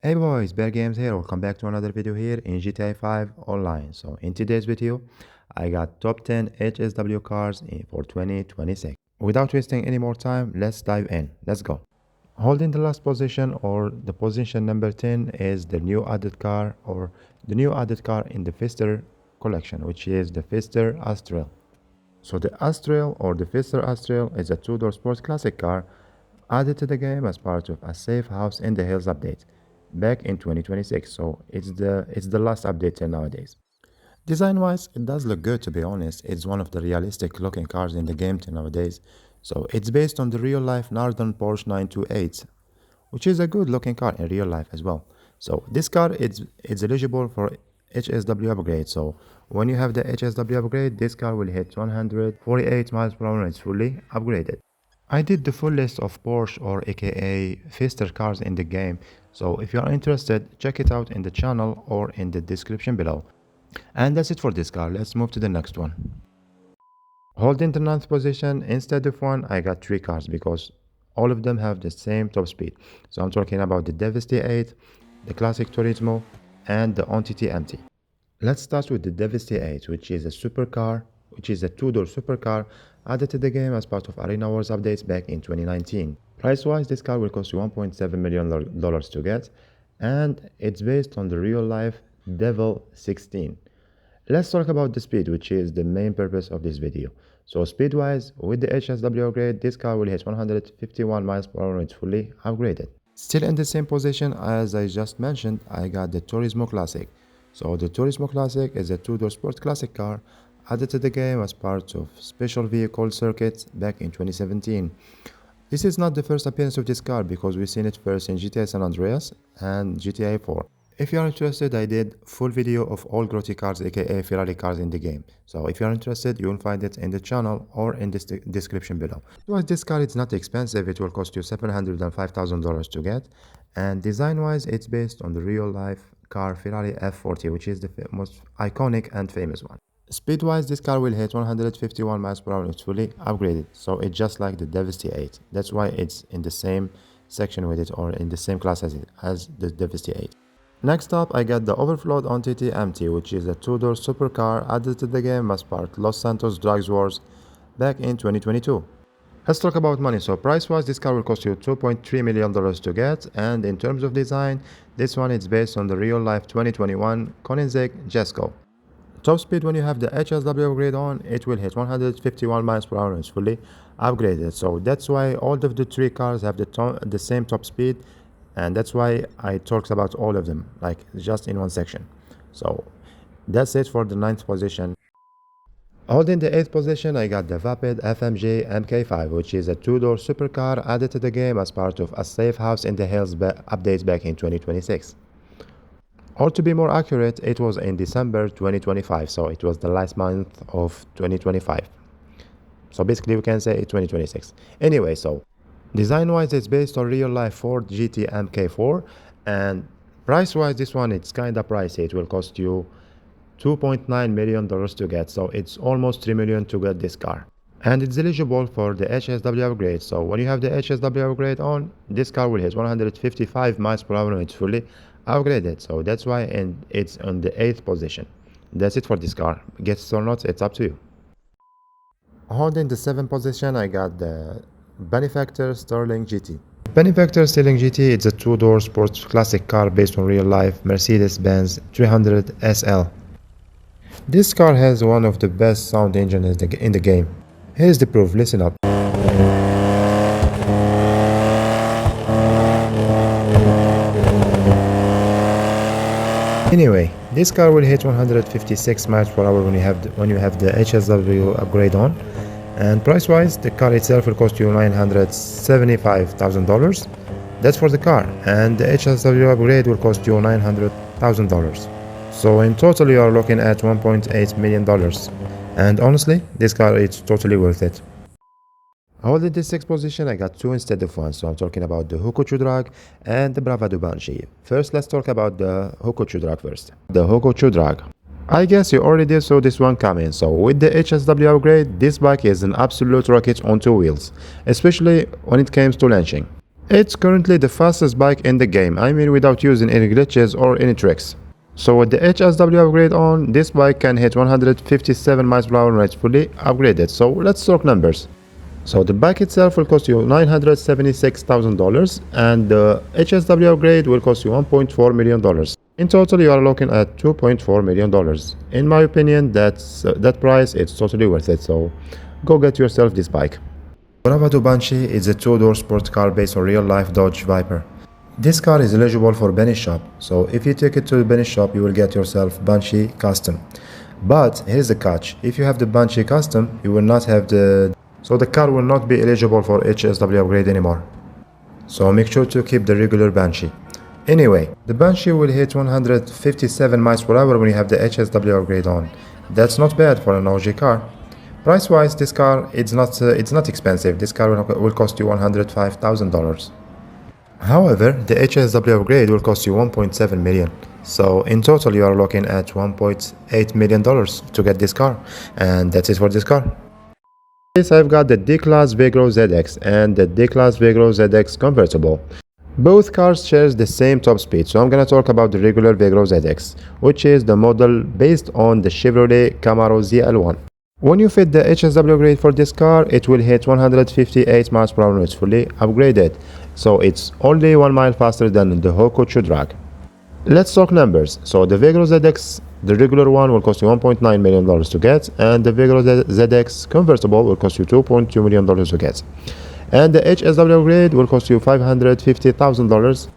Hey boys, Bear Games here. Welcome back to another video here in GTA 5 Online. So in today's video, I got top 10 HSW cars for 2026. Without wasting any more time, let's dive in. Let's go. Holding the last position or the position number 10 is the new added car or the new added car in the Fister collection, which is the Fister Astril. So the Astril or the Fister Astril is a two-door sports classic car added to the game as part of a Safe House in the Hills update back in 2026. So it's the last update till nowadays. Design wise, it does look good, to be honest. It's one of the realistic looking cars in the game till nowadays. So it's based on the real life Northern Porsche 928, which is a good looking car in real life as well. So this car is eligible for HSW upgrade. So when you have the HSW upgrade, this car will hit 148 miles per hour when it's fully upgraded. I did the full list of Porsche or aka Fister cars in the game, so if you are interested, check it out in the channel or in the description below. And that's it for this car. Let's move to the next one. Holding the 9th position, instead of one, I got 3 cars because all of them have the same top speed. So I'm talking about the Deveste 8, the classic Turismo, and the Entity MT. Let's start with the Deveste 8, which is a supercar, which is a two-door supercar added to the game as part of Arena Wars updates back in 2019. Price-wise, this car will cost you $1.7 million to get, and it's based on the real-life Devil 16. Let's talk about the speed, which is the main purpose of this video. So speed-wise, with the HSW upgrade, this car will hit 151 miles per hour when it's fully upgraded. Still in the same position as I just mentioned, I got the Turismo Classic. So the Turismo Classic is a two-door sports classic car added to the game as part of Special Vehicle Circuit back in 2017. This is not the first appearance of this car because we've seen it first in GTA San Andreas and GTA 4. If you are interested, I did full video of all Grotti cars aka Ferrari cars in the game. So if you are interested, you will find it in the channel or in the description below. Well, this car is not expensive, it will cost you $705,000 to get. And design-wise, it's based on the real-life car Ferrari F40, which is the most iconic and famous one. Speed-wise, this car will hit 151 miles per hour when it's fully upgraded, so it's just like the Deveste 8. That's why it's in the same section with it or in the same class as the Deveste 8. Next up, I got the overflowed Entity MT, which is a two-door supercar added to the game as part Los Santos Drugs Wars back in 2022. Let's talk about money. So price-wise, this car will cost you $2.3 million to get, and in terms of design, this one is based on the real-life 2021 Koenigsegg Jesko. Top speed, when you have the HSW upgrade on, it will hit 151 miles per hour and it's fully upgraded. So that's why all of the 3 cars have the same top speed, and that's why I talked about all of them, like just in one section. So that's it for the 9th position. Holding the 8th position, I got the Vapid FMG MK5, which is a two-door supercar added to the game as part of a Safe House in the Hills update back in 2026. Or to be more accurate, it was in December 2025, so it was the last month of 2025. So basically we can say 2026. Anyway, so design-wise, it's based on real-life Ford GT MK4, and price-wise, this one, it's kinda pricey. It will cost you $2.9 million to get, so it's almost $3 million to get this car. And it's eligible for the HSW upgrade, so when you have the HSW upgrade on, this car will hit 155 miles per hour when it's fully upgraded. So that's why it's on the 8th position. That's it for this car. Get it or not, it's up to you. Holding the 7th position, I got the Benefactor Stirling GT. Benefactor Stirling GT is a two-door sports classic car based on real-life Mercedes-Benz 300 SL. This car has one of the best sound engines in the game. Here's the proof, listen up. Anyway, this car will hit 156 miles per hour when you have the HSW upgrade on, and price-wise, the car itself will cost you $975,000. That's for the car, and the HSW upgrade will cost you $900,000. So in total, you are looking at $1.8 million. And honestly, this car is totally worth it. Holding the 6th position, I got 2 instead of 1, so I'm talking about the Hakuchou drag and the Bravado Banshee. First, let's talk about the Hakuchou drag first. The Hakuchou drag. I guess you already saw this one coming, so with the HSW upgrade, this bike is an absolute rocket on 2 wheels, especially when it comes to launching. It's currently the fastest bike in the game, I mean without using any glitches or any tricks. So with the HSW upgrade on, this bike can hit 157 miles per hour when it's fully upgraded. So let's talk numbers. So the bike itself will cost you $976,000 and the HSW upgrade will cost you $1.4 million. In total, you are looking at $2.4 million. In my opinion, that price is totally worth it. So go get yourself this bike. Bravado Banshee is a two-door sport car based on real-life Dodge Viper. This car is eligible for Benny Shop, so if you take it to the Benny Shop, you will get yourself Banshee Custom. But here's the catch: if you have the Banshee Custom, you will not have the car will not be eligible for HSW upgrade anymore. So make sure to keep the regular Banshee. Anyway, the Banshee will hit 157 miles per hour when you have the HSW upgrade on. That's not bad for an OG car. Price-wise, this car it's not expensive. This car will cost you $105,000. However, the HSW upgrade will cost you $1.7 million. So in total, you are looking at $1.8 million to get this car, and that's it for this car. Yes, I've got the Declasse Vigero ZX and the Declasse Vigero ZX Convertible. Both cars share the same top speed, so I'm gonna talk about the regular Vigero ZX, which is the model based on the Chevrolet Camaro ZL1. When you fit the HSW upgrade for this car, it will hit 158 miles per hour when it's fully upgraded, so it's only 1 mile faster than the Hakuchou drag. Let's talk numbers. So the Vigero ZX, the regular one, will cost you $1.9 million to get, and the Vigero ZX Convertible will cost you $2.2 million to get. And the HSW upgrade will cost you $550,000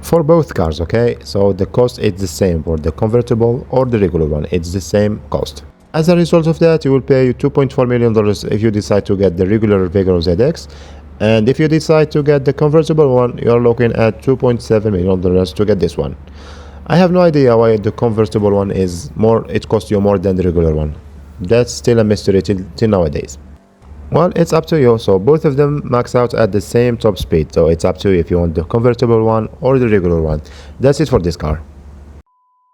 for both cars, okay? So the cost is the same for the convertible or the regular one, it's the same cost. As a result of that, you will pay $2.4 million if you decide to get the regular Vigero ZX. And if you decide to get the convertible one, you are looking at $2.7 million to get this one. I have no idea why the convertible one is more, it costs you more than the regular one. That's still a mystery till nowadays. Well, it's up to you. So both of them max out at the same top speed. So it's up to you if you want the convertible one or the regular one. That's it for this car.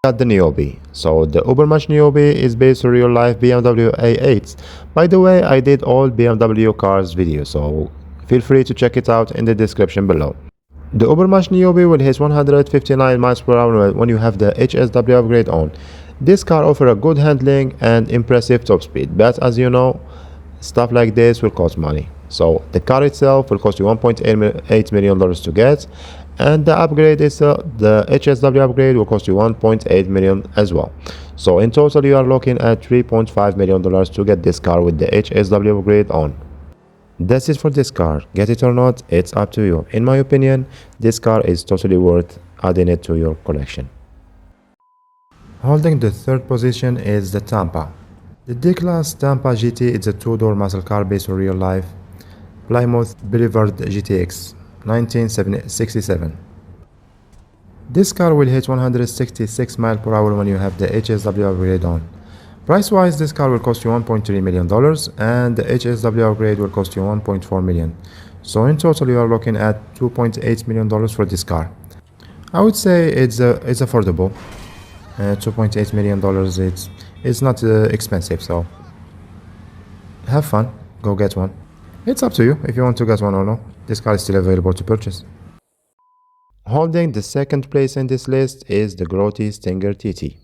Got the Niobe. So the Ubermacht Niobe is based on real life BMW A8s. By the way, I did all BMW cars videos, so feel free to check it out in the description below. The Ubermacht Niobe will hit 159 miles per hour when you have the HSW upgrade on. This car offers a good handling and impressive top speed, but as you know, stuff like this will cost money. So the car itself will cost you $1.8 million to get, and the upgrade is the HSW upgrade will cost you $1.8 million as well. So in total, you are looking at $3.5 million to get this car with the HSW upgrade on. That's it for this car. Get it or not, it's up to you. In my opinion, this car is totally worth adding it to your collection. Holding the third position is the Tampa. The Declasse Tampa GT is a two-door muscle car based on real-life Plymouth Boulevard GTX 1967. This car will hit 166 miles per hour when you have the HSW upgrade on. Price-wise, this car will cost you $1.3 million and the HSW upgrade will cost you $1.4 million. So in total, you are looking at $2.8 million for this car. I would say it's affordable. $2.8 million, it's not expensive, so have fun, go get one. It's up to you if you want to get one or no. This car is still available to purchase. Holding the second place in this list is the Grotti Stinger TT.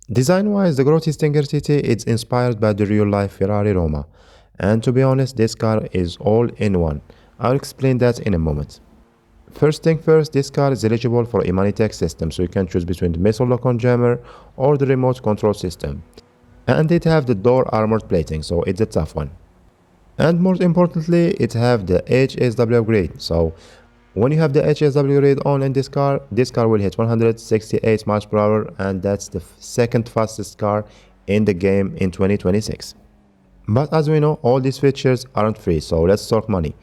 Design-wise, the Grotti Stinger TT is inspired by the real-life Ferrari Roma, and to be honest, this car is all in one. I'll explain that in a moment. First thing first, this car is eligible for a Manitech system, so you can choose between the missile lock-on jammer or the remote control system. And it have the door armored plating, so it's a tough one. And more importantly, it have the HSW upgrade. So when you have the HSW upgrade on in this car will hit 168 miles per hour, and that's the second fastest car in the game in 2026. But as we know, all these features aren't free, so let's talk money.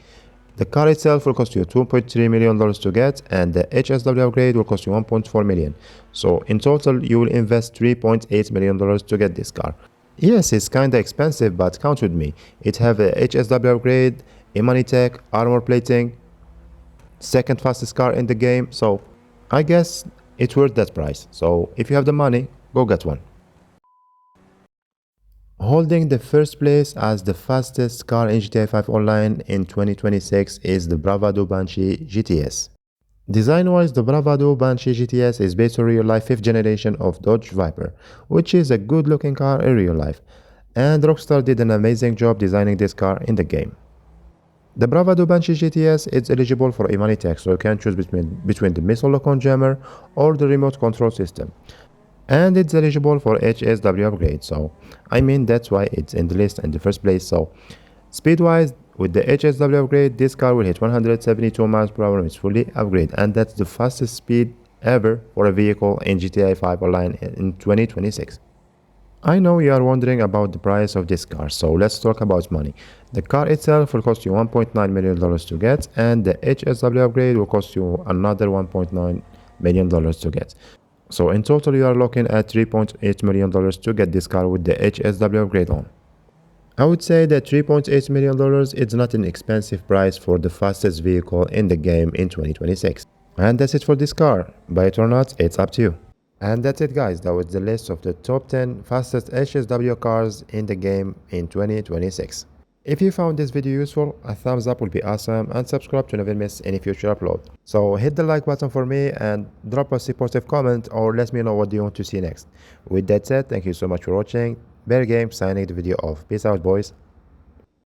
The car itself will cost you $2.3 million to get, and the HSW upgrade will cost you $1.4 million. So in total, you will invest $3.8 million to get this car. Yes, it's kinda expensive, but count with me. It have a HSW upgrade, a Manitech, armor plating, second fastest car in the game, so I guess it's worth that price. So if you have the money, go get one. Holding the first place as the fastest car in GTA 5 Online in 2026 is the Bravado Banshee GTS. Design-wise, the Bravado Banshee GTS is based on real-life 5th generation of Dodge Viper, which is a good-looking car in real life, and Rockstar did an amazing job designing this car in the game. The Bravado Banshee GTS is eligible for a money tax, so you can choose between the missile lock-on jammer or the remote control system. And it's eligible for HSW upgrade, so I mean that's why it's in the list in the first place. So speed-wise, with the HSW upgrade, this car will hit 172 miles per hour when it's fully upgraded, and that's the fastest speed ever for a vehicle in GTA 5 Online in 2026. I know you are wondering about the price of this car, so let's talk about money. The car itself will cost you $1.9 million to get, and the HSW upgrade will cost you another $1.9 million to get. So in total you are looking at $3.8 million to get this car with the HSW upgrade on. I would say that $3.8 million is not an expensive price for the fastest vehicle in the game in 2026. And that's it for this car. Buy it or not, it's up to you. And that's it guys, that was the list of the top 10 fastest HSW cars in the game in 2026. If you found this video useful, a thumbs up will be awesome, and subscribe to never miss any future upload. So hit the like button for me and drop a supportive comment or let me know what you want to see next. With that said, thank you so much for watching. Bear Game signing the video off. Peace out boys.